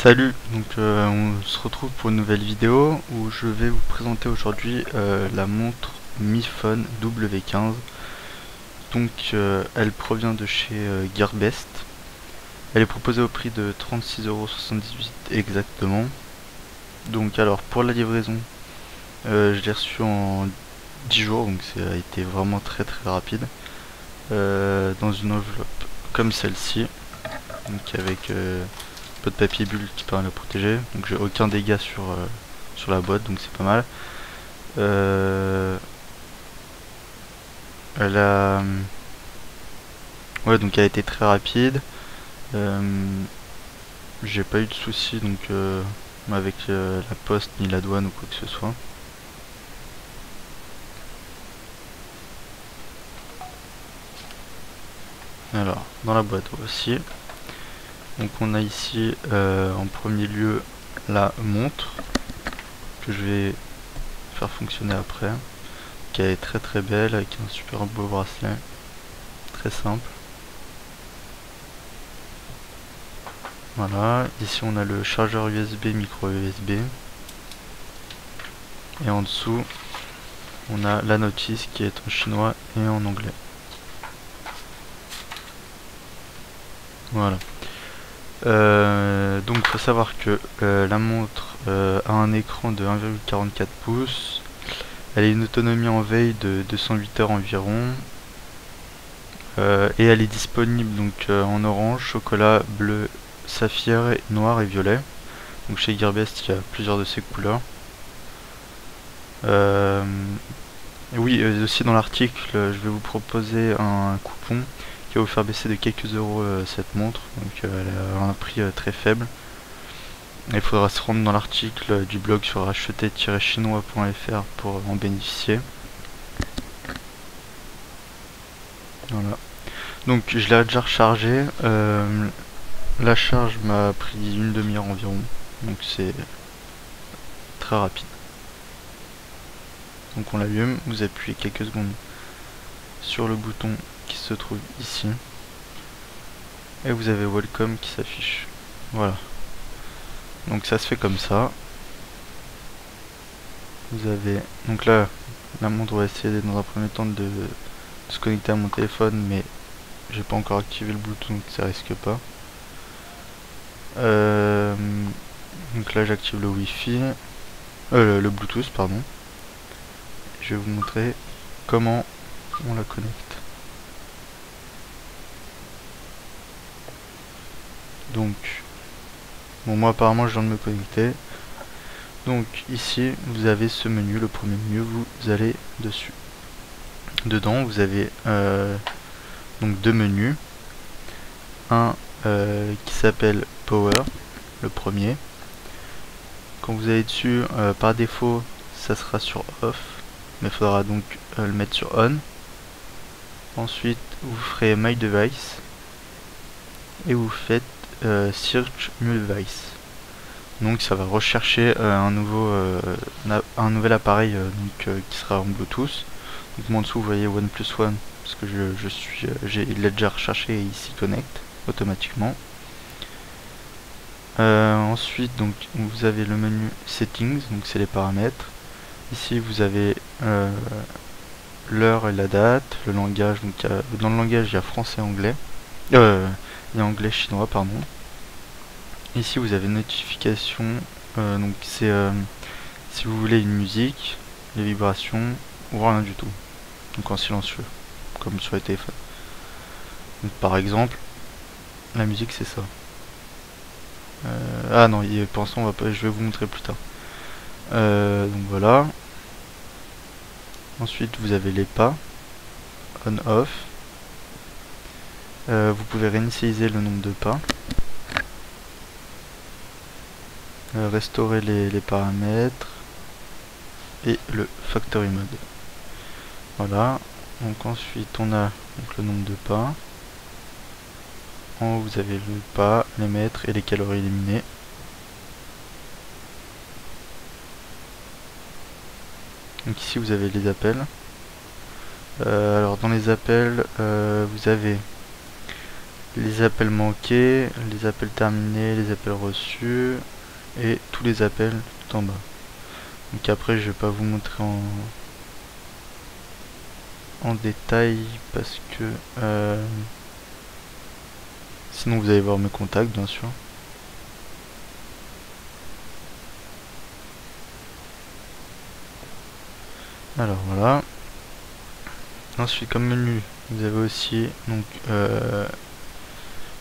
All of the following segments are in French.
Salut, on se retrouve pour une nouvelle vidéo où je vais vous présenter aujourd'hui la montre Mi Phone W15. Elle provient de chez Gearbest. Elle est proposée au prix de 36,78 € exactement. Donc alors pour la livraison, je l'ai reçue en 10 jours, donc ça a été vraiment très rapide. Dans une enveloppe comme celle-ci, donc avec peu de papier bulle qui permet de la protéger, donc j'ai aucun dégât sur la boîte, donc c'est pas mal. Elle a donc elle a été très rapide. J'ai pas eu de soucis donc avec la poste ni la douane ou quoi que ce soit. Alors dans la boîte aussi, donc on a ici en premier lieu la montre que je vais faire fonctionner après, qui est très belle avec un super beau bracelet, très simple. Voilà, ici on a le chargeur USB, micro USB, et en dessous on a la notice qui est en chinois et en anglais. Voilà. Donc faut savoir que la montre a un écran de 1,44 pouces. Elle a une autonomie en veille de 208 heures environ. Et elle est disponible donc en orange, chocolat, bleu, saphir, noir et violet. Donc chez Gearbest il y a plusieurs de ces couleurs. Oui, aussi dans l'article je vais vous proposer un coupon qui va vous faire baisser de quelques euros cette montre. Donc elle a un prix très faible. Il faudra se rendre dans l'article du blog sur acheter-chinois.fr pour en bénéficier. Voilà. Donc je l'ai déjà rechargé. La charge m'a pris une demi-heure environ. Donc c'est très rapide. Donc on l'allume, vous appuyez quelques secondes sur le bouton qui se trouve ici. Et vous avez Welcome qui s'affiche. Voilà. Donc ça se fait comme ça. Vous avez donc là la montre va essayer dans un premier temps de se connecter à mon téléphone, mais j'ai pas encore activé le Bluetooth donc ça risque pas. Donc là j'active le Wi-Fi, le Bluetooth pardon. Je vais vous montrer comment on la connecte. Donc bon, moi apparemment je viens de me connecter. Donc ici vous avez ce menu, le premier menu, vous allez dessus. Dedans vous avez donc deux menus. Un qui s'appelle Power, le premier. Quand vous allez dessus, par défaut ça sera sur Off, mais il faudra donc le mettre sur On. Ensuite vous ferez My Device et vous faites Search New Device. Donc ça va rechercher un nouvel appareil qui sera en Bluetooth. Donc moi en dessous vous voyez OnePlus One parce que il l'a déjà recherché et il s'y connecte automatiquement. Ensuite donc vous avez le menu Settings, donc c'est les paramètres. Ici vous avez l'heure et la date, le langage. Donc dans le langage il y a français, anglais, il y a anglais, chinois pardon. Ici vous avez notification, donc c'est si vous voulez une musique, les vibrations ou rien du tout, donc en silencieux comme sur les téléphones. Donc, par exemple la musique c'est ça. Ah non, pour l'instant on va pas, je vais vous montrer plus tard. Donc voilà. Ensuite vous avez les pas, on off. Vous pouvez réinitialiser le nombre de pas. Restaurer les paramètres et le factory mode. Voilà. Donc ensuite on a donc le nombre de pas. En haut vous avez le pas, les mètres et les calories éliminées. Donc ici vous avez les appels. Alors dans les appels vous avez les appels manqués, les appels terminés, les appels reçus et tous les appels tout en bas. Donc après je vais pas vous montrer en détail parce que sinon vous allez voir mes contacts bien sûr. Alors voilà. Ensuite comme menu vous avez aussi donc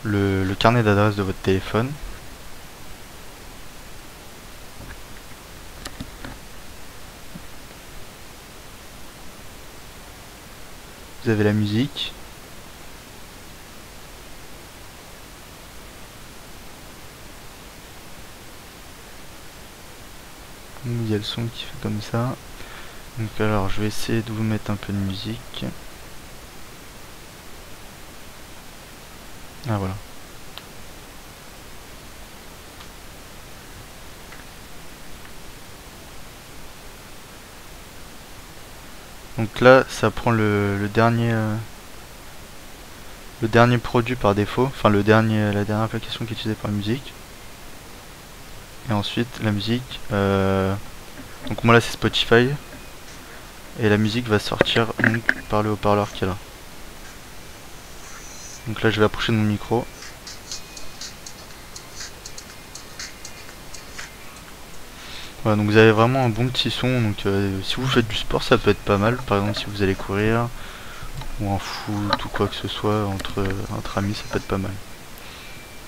le carnet d'adresse de votre téléphone. Vous avez la musique. Il y a le son qui fait comme ça. Donc alors je vais essayer de vous mettre un peu de musique. Ah voilà. Donc là ça prend le dernier produit par défaut, enfin la dernière application qui est utilisée par la musique. Et ensuite la musique, donc moi là c'est Spotify. Et la musique va sortir donc, par le haut-parleur qui est là. Donc là je vais approcher de mon micro. Voilà, donc vous avez vraiment un bon petit son. Donc si vous faites du sport ça peut être pas mal. Par exemple si vous allez courir ou en foot ou quoi que ce soit entre amis, ça peut être pas mal.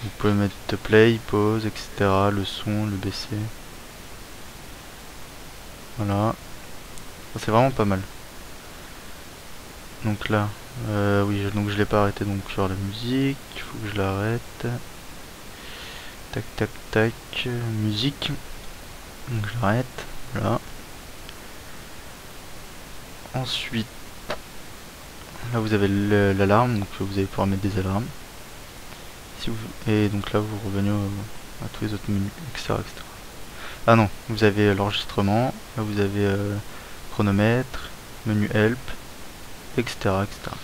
Vous pouvez mettre play, pause, etc. Le son, le baisser. Voilà. C'est vraiment pas mal. Donc là, oui, donc je l'ai pas arrêté donc sur la musique. Il faut que je l'arrête. Tac, tac, tac. Musique. Donc je l'arrête. Voilà. Ensuite, là vous avez l'alarme. Donc vous allez pouvoir mettre des alarmes. Et donc là vous revenez à tous les autres menus, etc., etc. Ah non, vous avez l'enregistrement. Là vous avez chronomètre, menu help, etc., etc.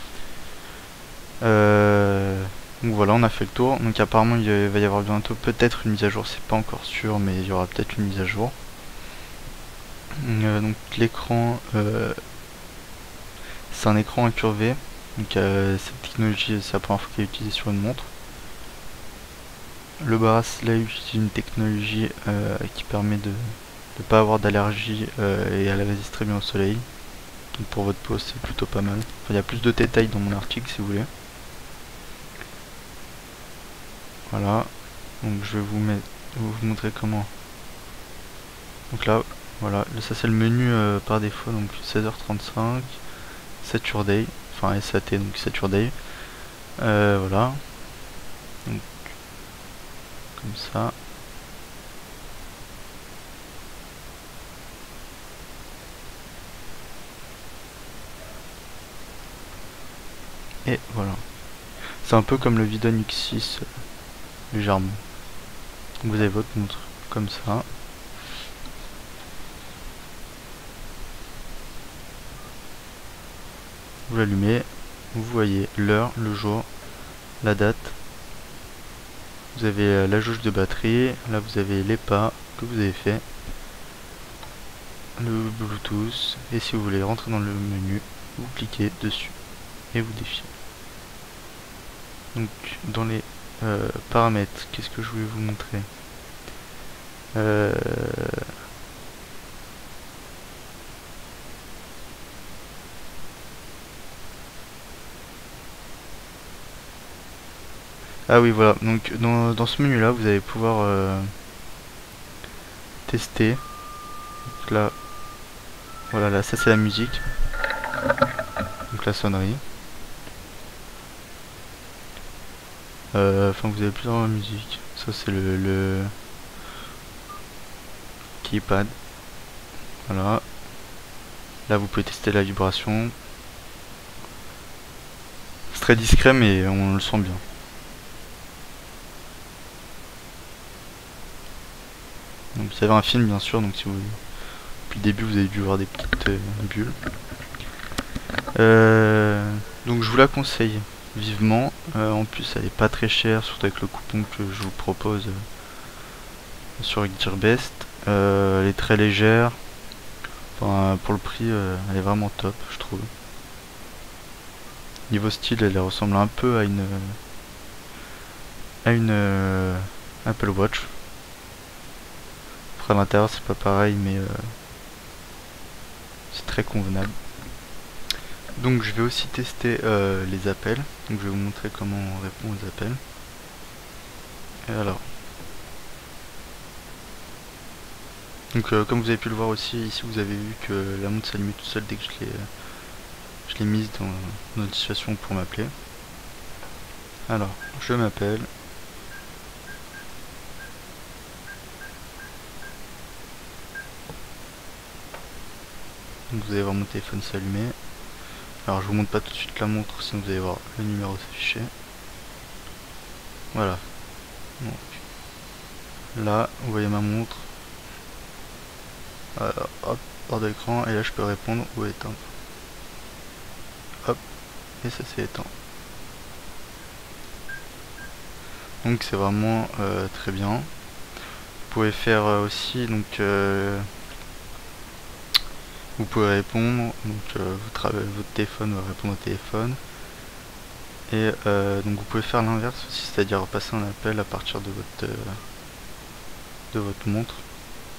Donc voilà, on a fait le tour. Donc apparemment il va y avoir bientôt peut-être une mise à jour, c'est pas encore sûr, mais il y aura peut-être une mise à jour. Donc l'écran, c'est un écran incurvé. Donc cette technologie, c'est la première fois qu'elle est utilisée sur une montre. Le bracelet utilise une technologie qui permet de ne pas avoir d'allergie et elle résiste très bien au soleil. Donc pour votre peau c'est plutôt pas mal. Enfin, il y a plus de détails dans mon article si vous voulez. Voilà. Donc je vais vous montrer comment. Donc là, voilà, ça c'est le menu par défaut. Donc 16h35, Saturday, enfin SAT, donc Saturday. Voilà. Donc comme ça. Et voilà. C'est un peu comme le Vidon X6 légèrement. Donc vous avez votre montre comme ça. Vous l'allumez, vous voyez l'heure, le jour, la date. Vous avez la jauge de batterie, là vous avez les pas que vous avez fait, le Bluetooth, et si vous voulez rentrer dans le menu, vous cliquez dessus et vous défiez. Donc dans les paramètres, qu'est-ce que je voulais vous montrer? Ah oui voilà, donc dans ce menu là vous allez pouvoir tester. Donc là, voilà, là ça c'est la musique. Donc la sonnerie. Enfin vous avez plusieurs musiques. Ça c'est le keypad. Voilà. Là vous pouvez tester la vibration. C'est très discret mais on le sent bien. Donc vous avez un film bien sûr, donc si vous depuis le début vous avez dû voir des petites bulles. Donc je vous la conseille. vivement. En plus elle est pas très chère, surtout avec le coupon que je vous propose sur Gearbest. Elle est très légère. Enfin, pour le prix, elle est vraiment top, je trouve. Niveau style, elle ressemble un peu à une Apple Watch. Après à l'intérieur c'est pas pareil, mais c'est très convenable. Donc je vais aussi tester les appels. Donc je vais vous montrer comment on répond aux appels. Et alors. Donc comme vous avez pu le voir aussi, ici vous avez vu que la montre s'allumait toute seule dès que je l'ai mise dans une situation pour m'appeler. Alors, je m'appelle. Donc vous allez voir mon téléphone s'allumer. Alors je vous montre pas tout de suite la montre, sinon vous allez voir le numéro s'afficher. Voilà. Donc, là, vous voyez ma montre. Alors, hop, hors d'écran, et là je peux répondre ou éteindre. Hop, et ça s'est éteint. Donc c'est vraiment très bien. Vous pouvez faire aussi, donc vous pouvez répondre, donc votre téléphone va répondre au téléphone. Et donc vous pouvez faire l'inverse aussi, c'est-à-dire passer un appel à partir de votre montre,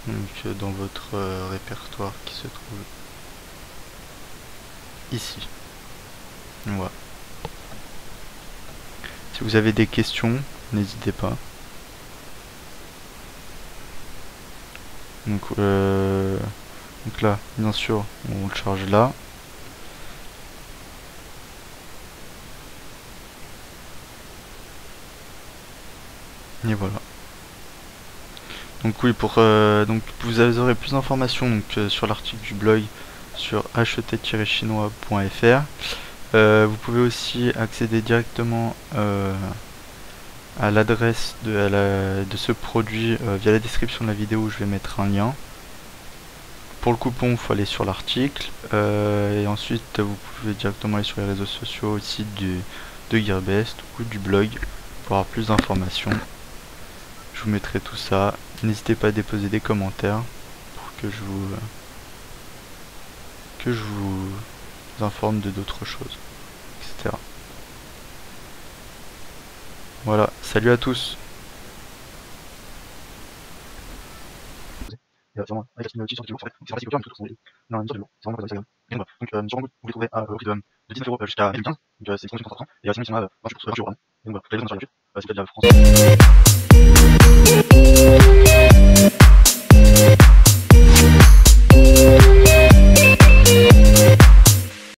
donc dans votre répertoire qui se trouve ici. Voilà. Si vous avez des questions, n'hésitez pas. Donc là, bien sûr, on le charge là. Et voilà. Donc oui, donc vous aurez plus d'informations sur l'article du blog sur acheter-chinois.fr. Vous pouvez aussi accéder directement à l'adresse de ce produit via la description de la vidéo où je vais mettre un lien. Pour le coupon, il faut aller sur l'article et ensuite vous pouvez directement aller sur les réseaux sociaux aussi de Gearbest ou du blog pour avoir plus d'informations. Je vous mettrai tout ça. N'hésitez pas à déposer des commentaires pour que je vous informe de d'autres choses, etc. Voilà, salut à tous. Vraiment, avec la sur Facebook, en fait, c'est pratique au cœur, mais tout non, sur le c'est vraiment pas Instagram. Et donc, voilà. Donc, sur Banggood, vous les trouvez à prix de 19 € jusqu'à 2015, donc c'est 30%. Et sinon, ils sont à 20 € vraiment. Donc voilà, vous allez sur la YouTube, c'est peut-être de la France.